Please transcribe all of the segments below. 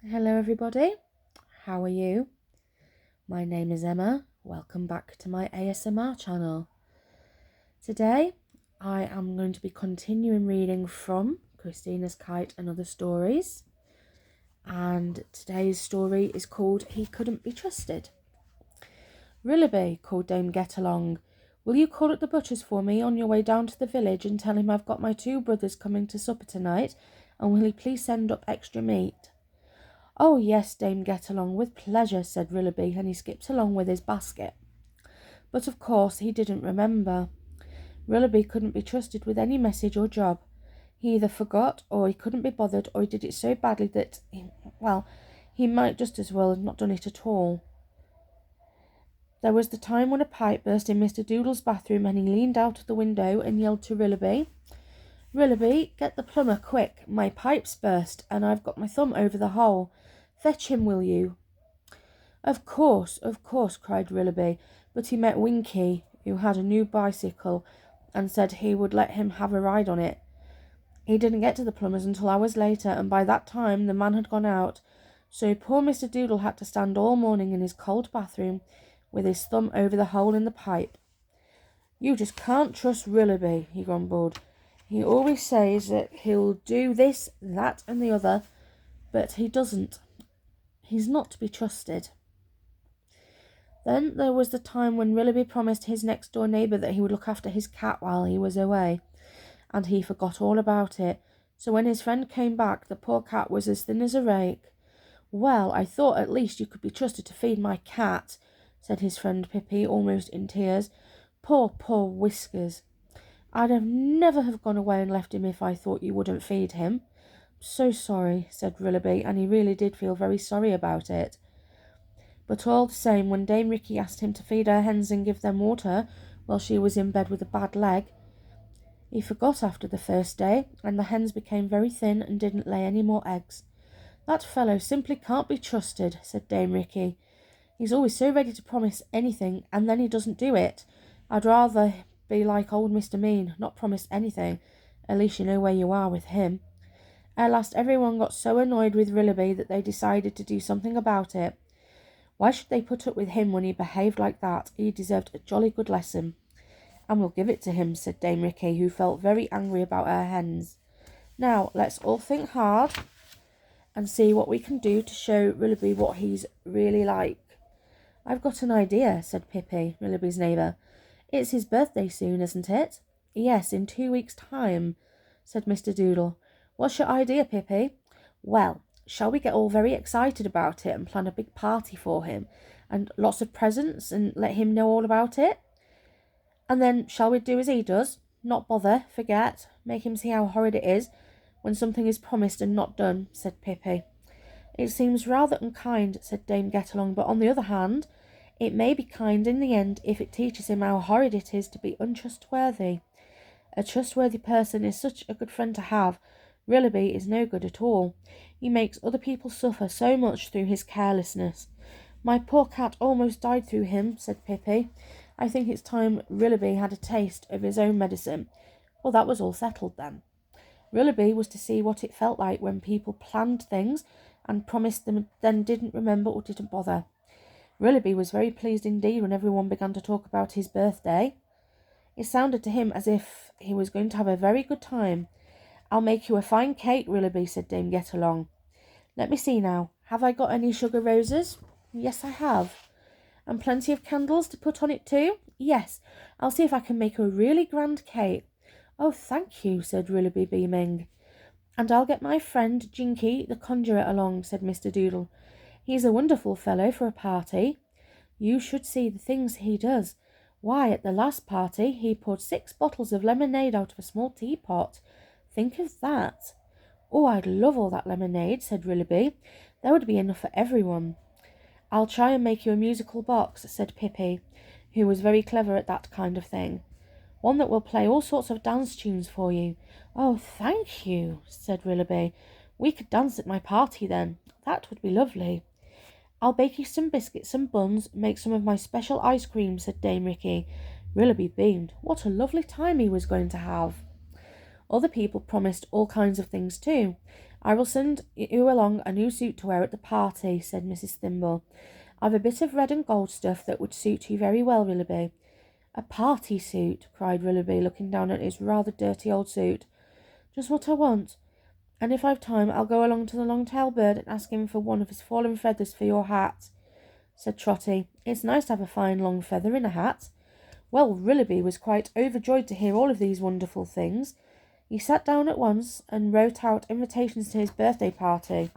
Hello everybody, how are you? My name is Emma, welcome back to my ASMR channel. Today I am going to be continuing reading from Christina's Kite and Other Stories, and today's story is called He Couldn't Be Trusted. Rillaby, called Dame Get-Along, will you call at the butcher's for me on your way down to the village and tell him I've got my 2 brothers coming to supper tonight, and will he please send up extra meat? Oh, yes, Dame Get-Along, with pleasure, said Rillaby, and he skipped along with his basket. But of course he didn't remember. Rillaby couldn't be trusted with any message or job. He either forgot, or he couldn't be bothered, or he did it so badly that, he might just as well have not done it at all. There was the time when a pipe burst in Mr. Doodle's bathroom, and he leaned out of the window and yelled to Rillaby, "Rillaby, get the plumber, quick! My pipe's burst, and I've got my thumb over the hole. Fetch him, will you?" Of course, cried Rillaby, but he met Winky, who had a new bicycle, and said he would let him have a ride on it. He didn't get to the plumber's until hours later, and by that time the man had gone out, so poor Mr. Doodle had to stand all morning in his cold bathroom with his thumb over the hole in the pipe. "You just can't trust Rillaby," he grumbled. "He always says that he'll do this, that, and the other, but he doesn't. He's not to be trusted." Then there was the time when Rillaby promised his next-door neighbour that he would look after his cat while he was away, and he forgot all about it. So when his friend came back, the poor cat was as thin as a rake. "Well, I thought at least you could be trusted to feed my cat," said his friend Pippi, almost in tears. Poor Whiskers. "I'd never have gone away and left him if I thought you wouldn't feed him." "So sorry," said Rillaby, and he really did feel very sorry about it. But all the same, when Dame Ricky asked him to feed her hens and give them water while she was in bed with a bad leg, he forgot after the first day, and the hens became very thin and didn't lay any more eggs. "That fellow simply can't be trusted," said Dame Ricky. "He's always so ready to promise anything, and then he doesn't do it. I'd rather be like old Mr. Mean, not promise anything. At least you know where you are with him." At last everyone got so annoyed with Rillaby that they decided to do something about it. Why should they put up with him when he behaved like that? He deserved a jolly good lesson. "And we'll give it to him," said Dame Ricky, who felt very angry about her hens. "Now, let's all think hard and see what we can do to show Rillaby what he's really like." "I've got an idea," said Pippi, Rillaby's neighbour. "It's his birthday soon, isn't it?" "Yes, in 2 weeks' time," said Mr. Doodle. "What's your idea, Pippi?" "Well, shall we get all very excited about it and plan a big party for him, and lots of presents, and let him know all about it? And then shall we do as he does? Not bother, forget, make him see how horrid it is when something is promised and not done," said Pippi. "It seems rather unkind," said Dame Get-Along, "but on the other hand, it may be kind in the end if it teaches him how horrid it is to be untrustworthy. A trustworthy person is such a good friend to have. Rillaby is no good at all. He makes other people suffer so much through his carelessness. My poor cat almost died through him," said Pippi. "I think it's time Rillaby had a taste of his own medicine." Well, that was all settled then. Rillaby was to see what it felt like when people planned things and promised them, then didn't remember or didn't bother. Rillaby was very pleased indeed when everyone began to talk about his birthday. It sounded to him as if he was going to have a very good time. "I'll make you a fine cake, Rillaby," said Dame Get-Along. "Let me see now. Have I got any sugar roses?" "Yes, I have." "And plenty of candles to put on it too?" "Yes. I'll see if I can make a really grand cake." "Oh, thank you," said Rillaby, beaming. "And I'll get my friend Jinky the conjurer along," said Mr. Doodle. "He's a wonderful fellow for a party. You should see the things he does. Why, at the last party he poured 6 bottles of lemonade out of a small teapot. Think of that!" "Oh, I'd love all that lemonade," said Rillaby. "There would be enough for everyone." "I'll try and make you a musical box," said Pippi, who was very clever at that kind of thing. "One that will play all sorts of dance tunes for you." "Oh, thank you," said Rillaby. "We could dance at my party then. That would be lovely." "I'll bake you some biscuits and buns, make some of my special ice cream," said Dame Ricky. Rillaby beamed. What a lovely time he was going to have. Other people promised all kinds of things too. I will send you along a new suit to wear at the party, said Mrs. Thimble. I've a bit of red and gold stuff that would suit you very well, Willoughby. A party suit, cried Willoughby, looking down at his rather dirty old suit. Just what I want. And if I've time, I'll go along to the long-tailed bird and ask him for one of his fallen feathers for your hat, said Trotty. It's nice to have a fine long feather in a hat. Well, Willoughby was quite overjoyed to hear all of these wonderful things. He sat down at once and wrote out invitations to his birthday party.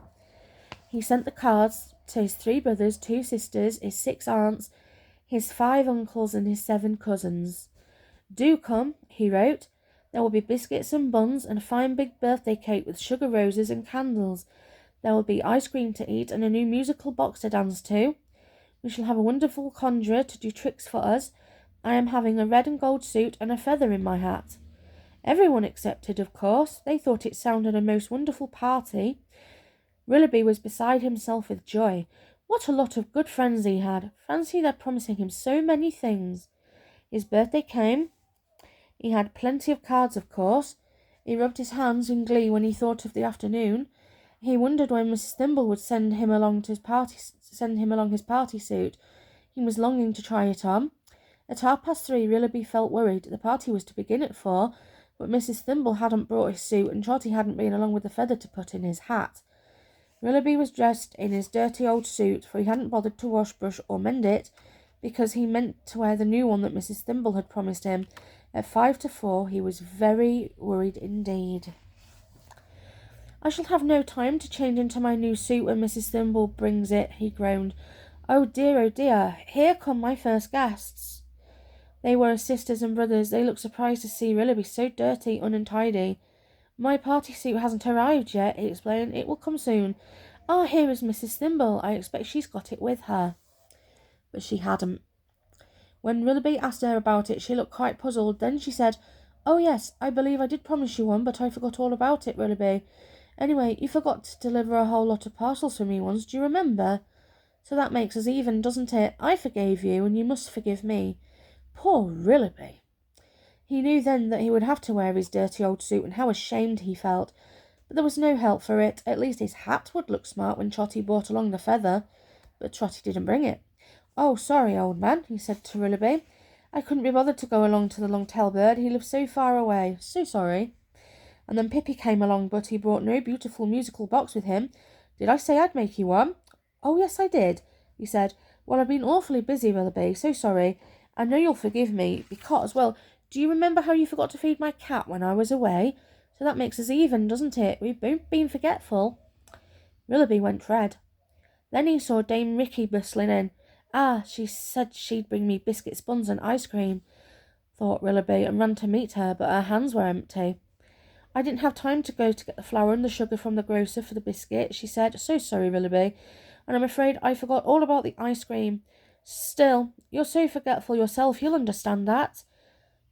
He sent the cards to his 3 brothers, 2 sisters, his 6 aunts, his 5 uncles and his 7 cousins. Do come, he wrote. There will be biscuits and buns and a fine big birthday cake with sugar roses and candles. There will be ice cream to eat and a new musical box to dance to. We shall have a wonderful conjurer to do tricks for us. I am having a red and gold suit and a feather in my hat. Everyone accepted, of course. They thought it sounded a most wonderful party. Willoughby was beside himself with joy. What a lot of good friends he had. Fancy their promising him so many things. His birthday came. He had plenty of cards, of course. He rubbed his hands in glee when he thought of the afternoon. He wondered when Mrs. Thimble would send him along his party suit. He was longing to try it on. At 3:30, Willoughby felt worried. The party was to begin at 4, but Mrs. Thimble hadn't brought his suit, and Trotty hadn't been along with the feather to put in his hat. Willoughby was dressed in his dirty old suit, for he hadn't bothered to wash, brush, or mend it, because he meant to wear the new one that Mrs. Thimble had promised him. At 5 to 4, he was very worried indeed. I shall have no time to change into my new suit when Mrs. Thimble brings it, he groaned. Oh dear, here come my first guests. They were his sisters and brothers. They looked surprised to see Willoughby so dirty and untidy. My party suit hasn't arrived yet, he explained. It will come soon. Ah, here is Mrs. Thimble. I expect she's got it with her. But she hadn't. When Willoughby asked her about it, she looked quite puzzled. Then she said, Oh yes, I believe I did promise you one, but I forgot all about it, Willoughby. Anyway, you forgot to deliver a whole lot of parcels for me once, do you remember? So that makes us even, doesn't it? I forgave you, and you must forgive me. Poor Willoughby. He knew then that he would have to wear his dirty old suit, and how ashamed he felt. But there was no help for it. At least his hat would look smart when Trotty brought along the feather. But Trotty didn't bring it. Oh, sorry, old man, he said to Willoughby. I couldn't be bothered to go along to the long-tailed bird. He lives so far away. So sorry. And then Pippi came along, but he brought no beautiful musical box with him. Did I say I'd make you one? Oh, yes, I did, he said. Well, I've been awfully busy, Willoughby. So sorry. I know you'll forgive me, because, well, do you remember how you forgot to feed my cat when I was away? So that makes us even, doesn't it? We've both been forgetful. Willoughby went red. Then he saw Dame Ricky bustling in. Ah, she said she'd bring me biscuits, buns and ice cream, thought Willoughby, and ran to meet her, but her hands were empty. I didn't have time to go to get the flour and the sugar from the grocer for the biscuit, she said. So sorry, Willoughby, and I'm afraid I forgot all about the ice cream. Still, you're so forgetful yourself, you'll understand that.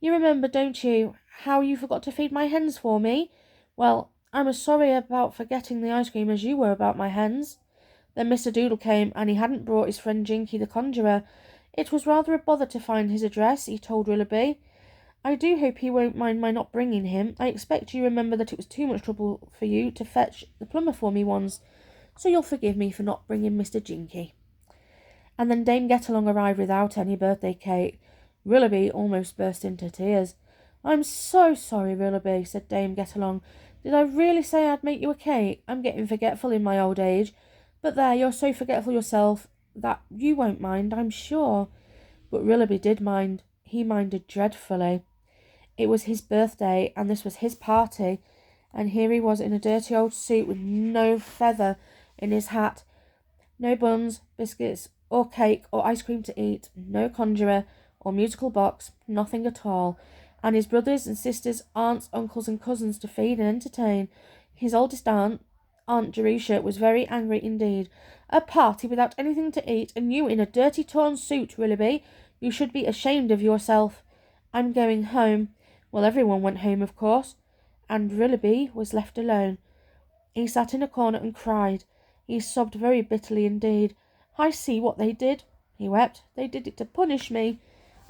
You remember, don't you, how you forgot to feed my hens for me? Well, I'm as sorry about forgetting the ice cream as you were about my hens. Then Mr. Doodle came, and he hadn't brought his friend Jinky the conjurer. It was rather a bother to find his address, he told Willoughby. I do hope he won't mind my not bringing him. I expect you remember that it was too much trouble for you to fetch the plumber for me once, so you'll forgive me for not bringing Mr. Jinky. And then Dame Get-Along arrived without any birthday cake. Willoughby almost burst into tears. I'm so sorry, Willoughby, said Dame Get-Along. Did I really say I'd make you a cake? I'm getting forgetful in my old age. But there, you're so forgetful yourself that you won't mind, I'm sure. But Willoughby did mind. He minded dreadfully. It was his birthday, and this was his party, and here he was in a dirty old suit with no feather in his hat, no buns, biscuits, or cake, or ice cream to eat, no conjurer, or musical box, nothing at all, and his brothers and sisters, aunts, uncles, and cousins to feed and entertain. His oldest aunt, Aunt Jerusha, was very angry indeed. A party without anything to eat, and you in a dirty torn suit, Willoughby. You should be ashamed of yourself. I'm going home. Well, everyone went home, of course, and Willoughby was left alone. He sat in a corner and cried. He sobbed very bitterly indeed. I see what they did, he wept. They did it to punish me.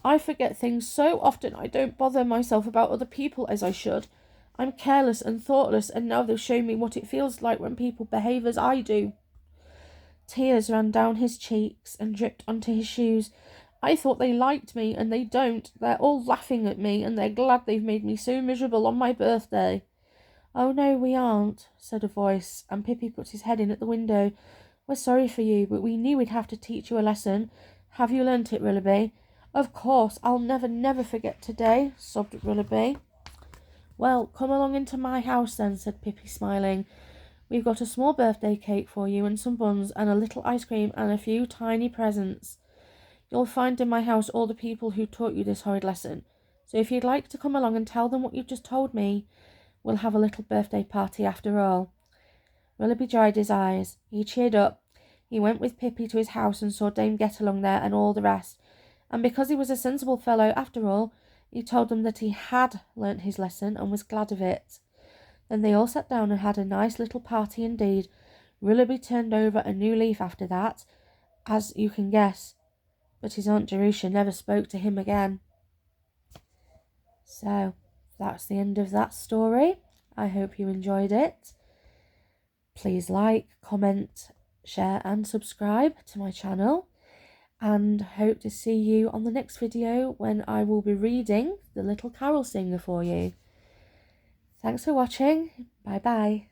I forget things so often I don't bother myself about other people as I should. I'm careless and thoughtless, and now they've shown me what it feels like when people behave as I do. Tears ran down his cheeks and dripped onto his shoes. I thought they liked me, and they don't. They're all laughing at me, and they're glad they've made me so miserable on my birthday. Oh no, we aren't, said a voice, and Pippi put his head in at the window. We're sorry for you, but we knew we'd have to teach you a lesson. Have you learnt it, Willoughby? Of course, I'll never forget today, sobbed Willoughby. Well, come along into my house then, said Pippi, smiling. We've got a small birthday cake for you and some buns and a little ice cream and a few tiny presents. You'll find in my house all the people who taught you this horrid lesson. So if you'd like to come along and tell them what you've just told me, we'll have a little birthday party after all. Willoughby dried his eyes. He cheered up. He went with Pippi to his house and saw Dame Get-Along there and all the rest. And because he was a sensible fellow after all, he told them that he had learnt his lesson and was glad of it. Then they all sat down and had a nice little party indeed. Willoughby turned over a new leaf after that, as you can guess, but his Aunt Jerusha never spoke to him again. So, that's the end of that story. I hope you enjoyed it. Please like, comment, share and subscribe to my channel, and hope to see you on the next video when I will be reading The Little Carol Singer for you. Thanks for watching. Bye bye.